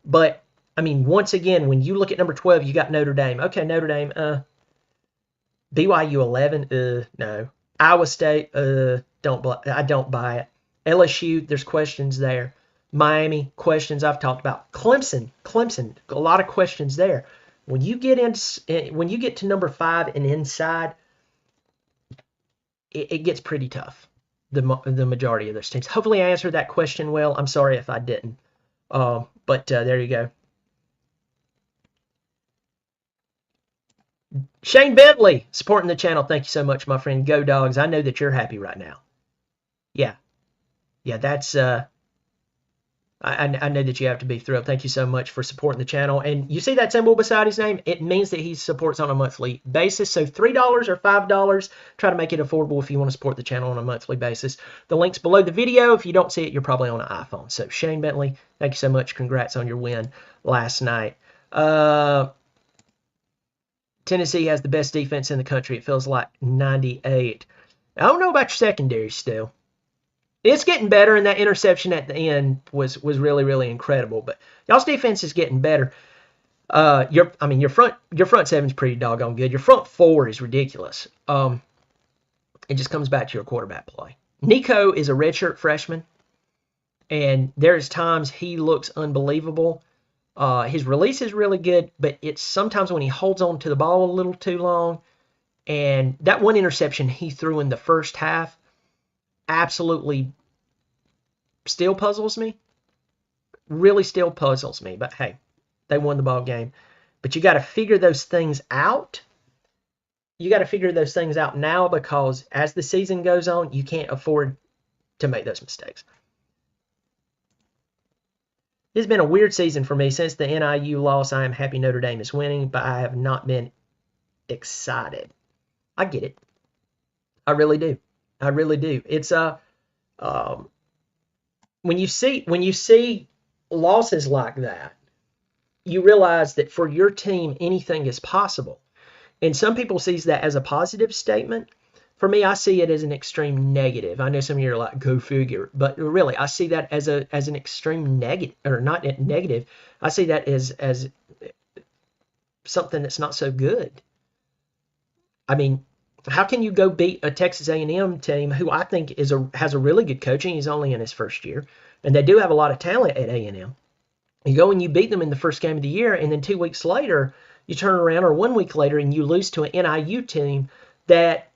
But, I mean, once again, when you look at number 12, you got Notre Dame. Okay, Notre Dame, BYU 11, no. Iowa State, I don't buy it. LSU, there's questions there. Miami, questions I've talked about. Clemson, a lot of questions there. When you get to number 5 and inside, it gets pretty tough. The majority of those teams. Hopefully, I answered that question well. I'm sorry if I didn't. But there you go. Shane Bentley supporting the channel. Thank you so much, my friend. Go Dogs. I know that you're happy right now. Yeah, that's. I know that you have to be thrilled. Thank you so much for supporting the channel. And you see that symbol beside his name? It means that he supports on a monthly basis. So $3 or $5, try to make it affordable if you want to support the channel on a monthly basis. The link's below the video. If you don't see it, you're probably on an iPhone. So Shane Bentley, thank you so much. Congrats on your win last night. Tennessee has the best defense in the country. It feels like 98. I don't know about your secondary still. It's getting better, and that interception at the end was really, really incredible. But y'all's defense is getting better. Your front seven's pretty doggone good. Your front 4 is ridiculous. It just comes back to your quarterback play. Nico is a redshirt freshman, and there's times he looks unbelievable. His release is really good, but it's sometimes when he holds on to the ball a little too long. And that one interception he threw in the first half absolutely still puzzles me. Really still puzzles me. But hey, they won the ball game. But you got to figure those things out. You got to figure those things out now, because as the season goes on, you can't afford to make those mistakes. It's been a weird season for me. Since the NIU loss, I am happy Notre Dame is winning, but I have not been excited. I get it. I really do. I really do. It's when you see losses like that, you realize that for your team anything is possible. And some people sees that as a positive statement. For me, I see it as an extreme negative. I know some of you are like, go figure. But really, I see that as an extreme negative, or not negative. I see that as something that's not so good. I mean, how can you go beat a Texas A&M team who I think has a really good coaching? He's only in his first year, and they do have a lot of talent at A&M. You go and you beat them in the first game of the year, and then 2 weeks later, you turn around, or 1 week later, and you lose to an NIU team that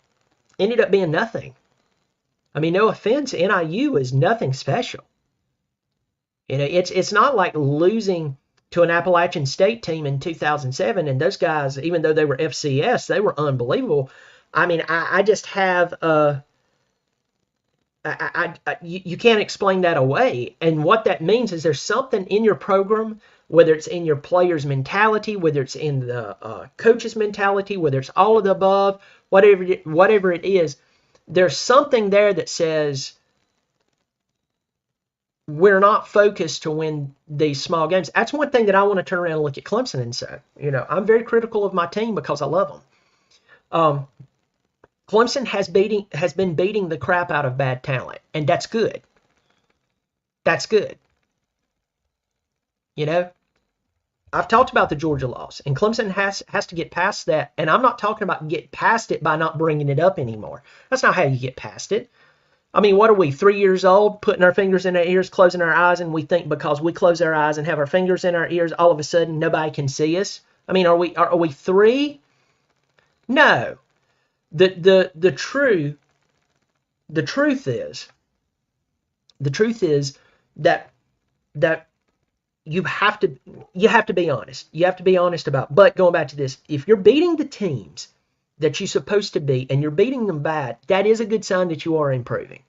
ended up being nothing. I mean, no offense, NIU is nothing special. You know, it's not like losing to an Appalachian State team in 2007, and those guys, even though they were FCS, they were unbelievable. I mean, I just have you can't explain that away. And what that means is there's something in your program, whether it's in your players' mentality, whether it's in the coach's mentality, whether it's all of the above, whatever it is, there's something there that says we're not focused to win these small games. That's one thing that I want to turn around and look at Clemson and say, you know, I'm very critical of my team because I love them. Clemson has been beating the crap out of bad talent, and that's good. That's good. You know, I've talked about the Georgia loss, and Clemson has to get past that. And I'm not talking about get past it by not bringing it up anymore. That's not how you get past it. I mean, what are we, 3 years old, putting our fingers in our ears, closing our eyes, and we think because we close our eyes and have our fingers in our ears, all of a sudden nobody can see us? I mean, are we 3? No. The truth is that you have to be honest. You have to be honest about. But going back to this, if you're beating the teams that you're supposed to beat and you're beating them bad, that is a good sign that you are improving.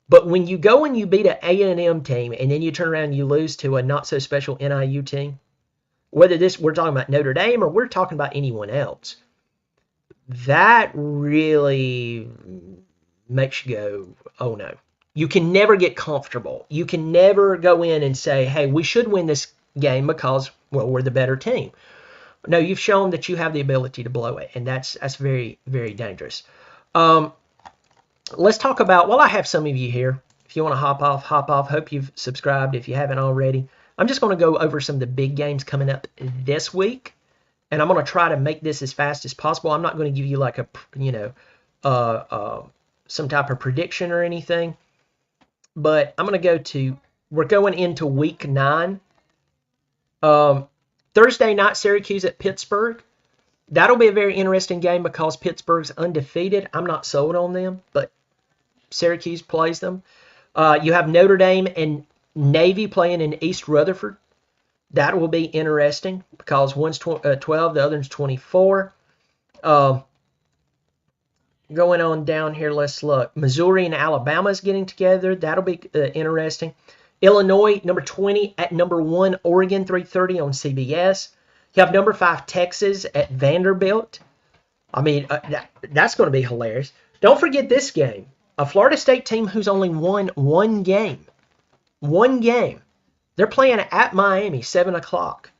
But when you go and you beat an A&M team and then you turn around and you lose to a not so special NIU team, whether we're talking about Notre Dame or we're talking about anyone else, that really makes you go, oh no. You can never get comfortable. You can never go in and say, hey, we should win this game because, well, we're the better team. No, you've shown that you have the ability to blow it, and that's very, very dangerous. Let's talk about, well, I have some of you here. If you want to hop off. Hope you've subscribed if you haven't already. I'm just going to go over some of the big games coming up this week, and I'm going to try to make this as fast as possible. I'm not going to give you like a, some type of prediction or anything, but I'm going to we're going into week 9. Thursday night, Syracuse at Pittsburgh. That'll be a very interesting game because Pittsburgh's undefeated. I'm not sold on them, but Syracuse plays them. You have Notre Dame and Navy playing in East Rutherford. That will be interesting because one's 12, the other's 24. Going on down here, let's look. Missouri and Alabama is getting together. That'll be interesting. Illinois, number 20 at number 1, Oregon, 3:30 on CBS. You have number 5, Texas at Vanderbilt. I mean, that's going to be hilarious. Don't forget this game. A Florida State team who's only won one game. One game. They're playing at Miami, 7 o'clock.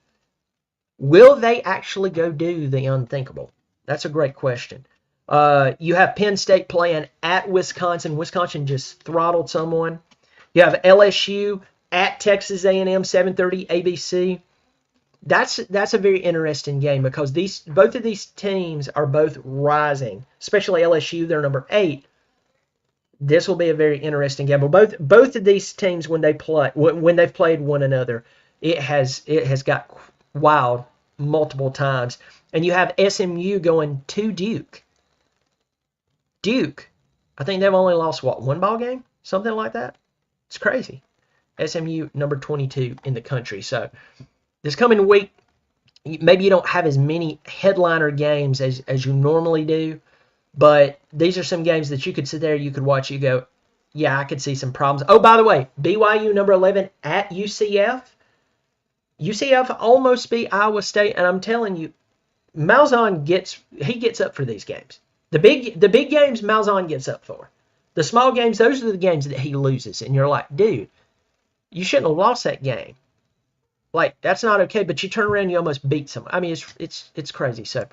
Will they actually go do the unthinkable? That's a great question. You have Penn State playing at Wisconsin. Wisconsin just throttled someone. You have LSU at Texas A&M, 7:30 ABC. that's a very interesting game because both of these teams are both rising, especially LSU. They're number 8. This will be a very interesting game. But both of these teams, when they've played one another, it has got wild multiple times. And you have SMU going to Duke. Duke, I think they've only lost one ball game, something like that. It's crazy. SMU number 22 in the country. So this coming week, maybe you don't have as many headliner games as you normally do. But these are some games that you could sit there, you could watch, you go, yeah, I could see some problems. Oh, by the way, BYU number 11 at UCF. UCF almost beat Iowa State, and I'm telling you, Malzahn gets up for these games. The big games Malzahn gets up for. The small games, those are the games that he loses, and you're like, dude, you shouldn't have lost that game. Like, that's not okay, but you turn around and you almost beat someone. I mean, it's crazy. So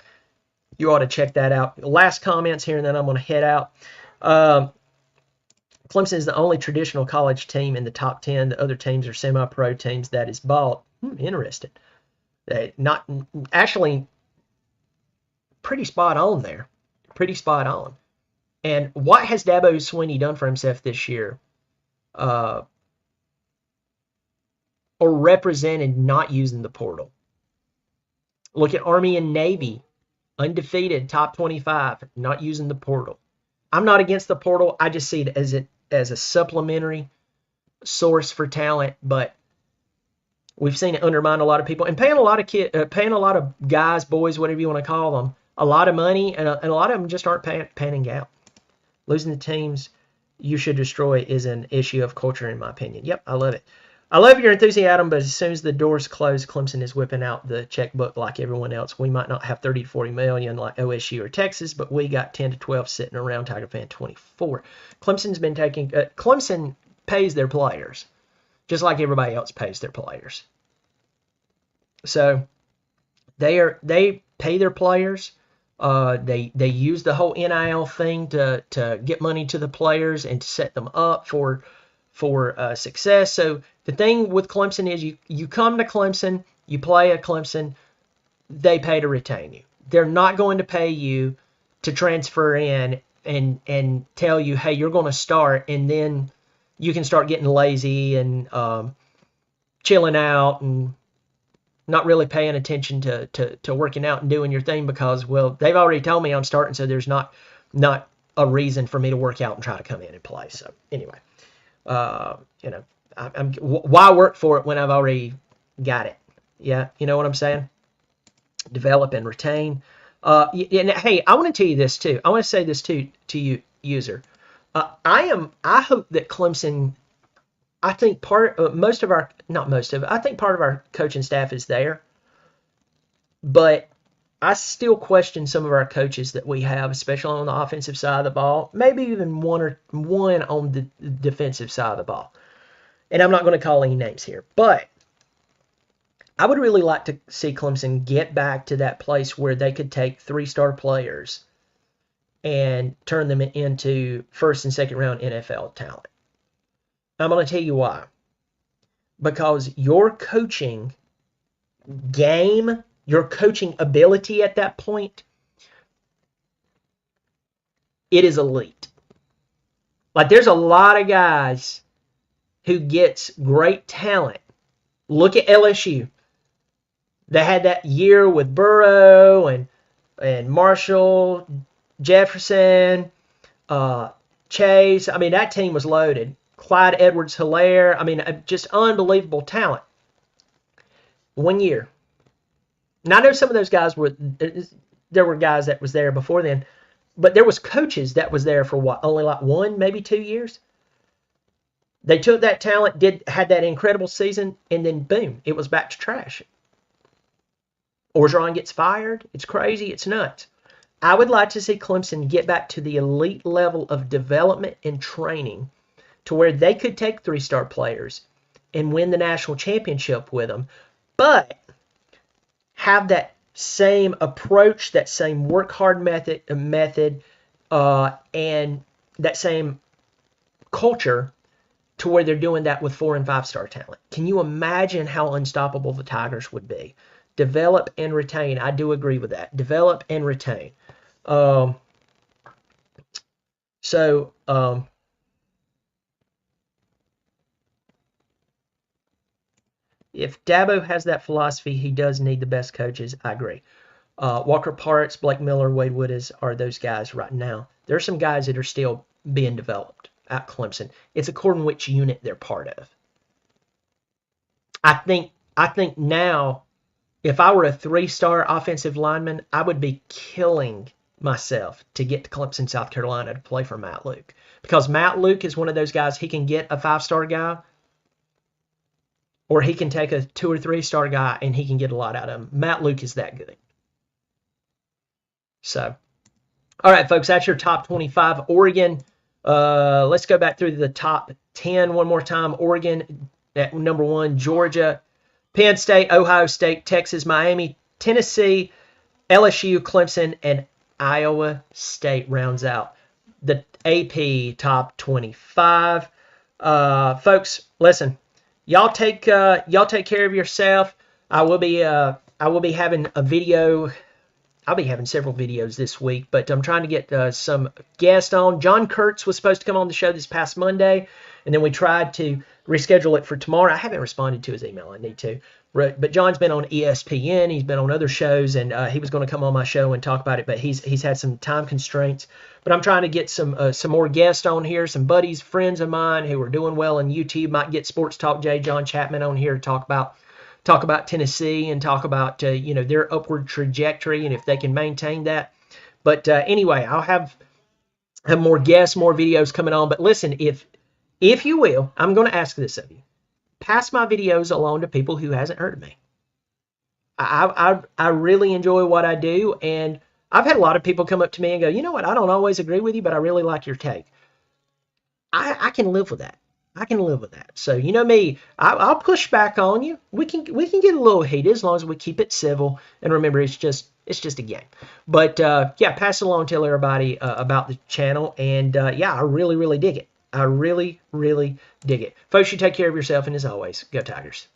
you ought to check that out. Last comments here, and then I'm going to head out. Clemson is the only traditional college team in the top 10. The other teams are semi-pro teams that is bought. Interesting. Not actually pretty spot on there. Pretty spot on. And what has Dabo Swinney done for himself this year? Or represented not using the portal. Look at Army and Navy. Undefeated, top 25, not using the portal. I'm not against the portal. I just see it as a supplementary source for talent, but we've seen it undermine a lot of people and paying a lot of guys, boys, whatever you want to call them, a lot of money, and a lot of them just aren't panning out. Losing the teams you should destroy is an issue of culture, in my opinion. Yep, I love it. I love your enthusiasm, but as soon as the doors close, Clemson is whipping out the checkbook like everyone else. We might not have 30 to 40 million like OSU or Texas, but we got 10 to 12 sitting around. Tiger fan 24. Clemson pays their players, just like everybody else pays their players. So they pay their players. They use the whole NIL thing to get money to the players and to set them up for success. So the thing with Clemson is you come to Clemson, you play at Clemson, they pay to retain you. They're not going to pay you to transfer in and tell you, hey, you're going to start, and then you can start getting lazy and chilling out and not really paying attention to working out and doing your thing because, well, they've already told me I'm starting, so there's not a reason for me to work out and try to come in and play. So anyway. Why work for it when I've already got it? Yeah, you know what I'm saying? Develop and retain. And hey, I want to tell you this too. I want to say this to you, user. I hope that Clemson. I think part of our coaching staff is there, but I still question some of our coaches that we have, especially on the offensive side of the ball, maybe even one on the defensive side of the ball. And I'm not going to call any names here, but I would really like to see Clemson get back to that place where they could take 3-star players and turn them into first and second round NFL talent. I'm going to tell you why. Because your coaching game, your coaching ability at that point, it is elite. Like, there's a lot of guys who gets great talent. Look at LSU. They had that year with Burrow and Marshall, Jefferson, Chase. I mean, that team was loaded. Clyde Edwards-Helaire. I mean, just unbelievable talent. 1 year. And I know some of those guys there were guys that was there before then, but there was coaches that was there for what, only like 1, maybe 2 years? They took that talent, had that incredible season, and then boom, it was back to trash. Orgeron gets fired. It's crazy. It's nuts. I would like to see Clemson get back to the elite level of development and training to where they could take 3-star players and win the national championship with them, but have that same approach, that same work hard method, and that same culture to where they're doing that with 4- and 5-star talent. Can you imagine how unstoppable the Tigers would be? Develop and retain. I do agree with that. Develop and retain. Um, so if Dabo has that philosophy, he does need the best coaches. I agree. Walker Parks, Blake Miller, Wade Wood are those guys right now. There are some guys that are still being developed at Clemson. It's according which unit they're part of. I think now, if I were a 3-star offensive lineman, I would be killing myself to get to Clemson, South Carolina to play for Matt Luke. Because Matt Luke is one of those guys, he can get a 5-star guy, or he can take a 2 or 3-star guy and he can get a lot out of him. Matt Luke is that good. So, all right, folks, that's your top 25. Oregon, let's go back through the top 10 one more time. Oregon at number 1, Georgia, Penn State, Ohio State, Texas, Miami, Tennessee, LSU, Clemson, and Iowa State rounds out the AP top 25. Folks, listen, y'all take care of yourself. I will be having a video. I'll be having several videos this week, but I'm trying to get some guests on. John Kurtz was supposed to come on the show this past Monday, and then we tried to reschedule it for tomorrow. I haven't responded to his email. I need to. But John's been on ESPN. He's been on other shows, and he was going to come on my show and talk about it, but he's had some time constraints. But I'm trying to get some more guests on here, some buddies, friends of mine who are doing well on YouTube. Might get Sports Talk J. John Chapman on here to talk about Tennessee and talk about their upward trajectory and if they can maintain that. But anyway, I'll have more guests, more videos coming on. But listen, if you will, I'm going to ask this of you. Pass my videos along to people who hasn't heard of me. I really enjoy what I do, and I've had a lot of people come up to me and go, you know what, I don't always agree with you, but I really like your take. I can live with that. I can live with that. So you know me, I'll push back on you. We can get a little heated as long as we keep it civil. And remember, it's just a game. But yeah, pass it along, tell everybody about the channel. And yeah, I really dig it. I really dig it. Folks, you take care of yourself, and as always, go Tigers.